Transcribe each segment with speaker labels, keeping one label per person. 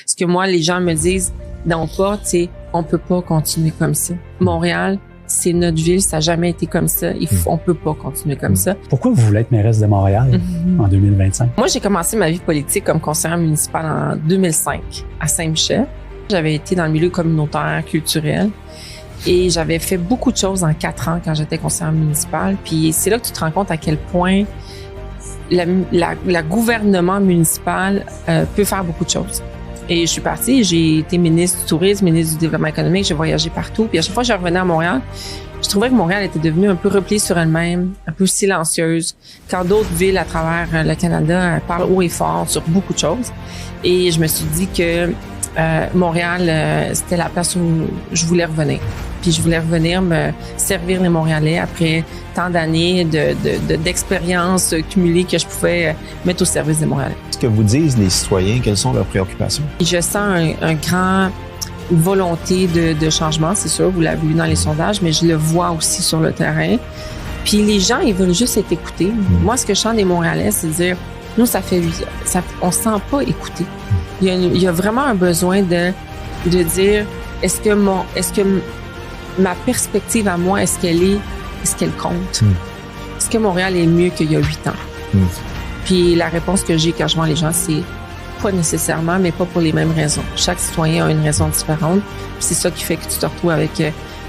Speaker 1: Ce que moi, les gens me disent dans le porte, c'est on peut pas continuer comme ça. Montréal, c'est notre ville, ça n'a jamais été comme ça. On peut pas continuer comme ça.
Speaker 2: Pourquoi vous voulez être mairesse de Montréal en 2025?
Speaker 1: Moi, j'ai commencé ma vie politique comme conseillère municipale en 2005 à Saint-Michel. J'avais été dans le milieu communautaire, culturel. Et j'avais fait beaucoup de choses en 4 ans quand j'étais conseillère municipale. Puis c'est là que tu te rends compte à quel point la gouvernement municipal peut faire beaucoup de choses. Et je suis partie, j'ai été ministre du Tourisme, ministre du Développement économique, j'ai voyagé partout. Puis à chaque fois que je revenais à Montréal, je trouvais que Montréal était devenue un peu repliée sur elle-même, un peu silencieuse, quand d'autres villes à travers le Canada parlent haut et fort sur beaucoup de choses. Et je me suis dit que Montréal, c'était la place où je voulais revenir. Puis je voulais revenir me servir les Montréalais après tant d'années d'expérience cumulée que je pouvais mettre au service des Montréalais.
Speaker 3: Ce que vous disent les citoyens, quelles sont leurs préoccupations?
Speaker 1: Je sens un grand volonté de changement, c'est sûr, vous l'avez vu dans les sondages, mais je le vois aussi sur le terrain. Puis les gens, ils veulent juste être écoutés. Moi, ce que je sens des Montréalais, c'est de dire, nous, on se sent pas écoutés. Il y a vraiment un besoin de dire, est-ce que ma perspective à moi, est-ce qu'elle compte? Est-ce que Montréal est mieux qu'il y a 8 ans? Puis la réponse que j'ai quand je vois les gens, c'est pas nécessairement, mais pas pour les mêmes raisons. Chaque citoyen a une raison différente. Puis c'est ça qui fait que tu te retrouves avec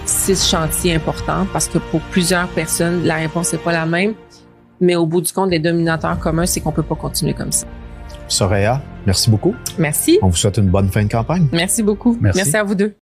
Speaker 1: 6 chantiers importants parce que pour plusieurs personnes, la réponse n'est pas la même. Mais au bout du compte, les dominateurs communs, c'est qu'on peut pas continuer comme ça.
Speaker 3: Soraya, merci beaucoup.
Speaker 1: Merci.
Speaker 3: On vous souhaite une bonne fin de campagne.
Speaker 1: Merci beaucoup. Merci à vous deux.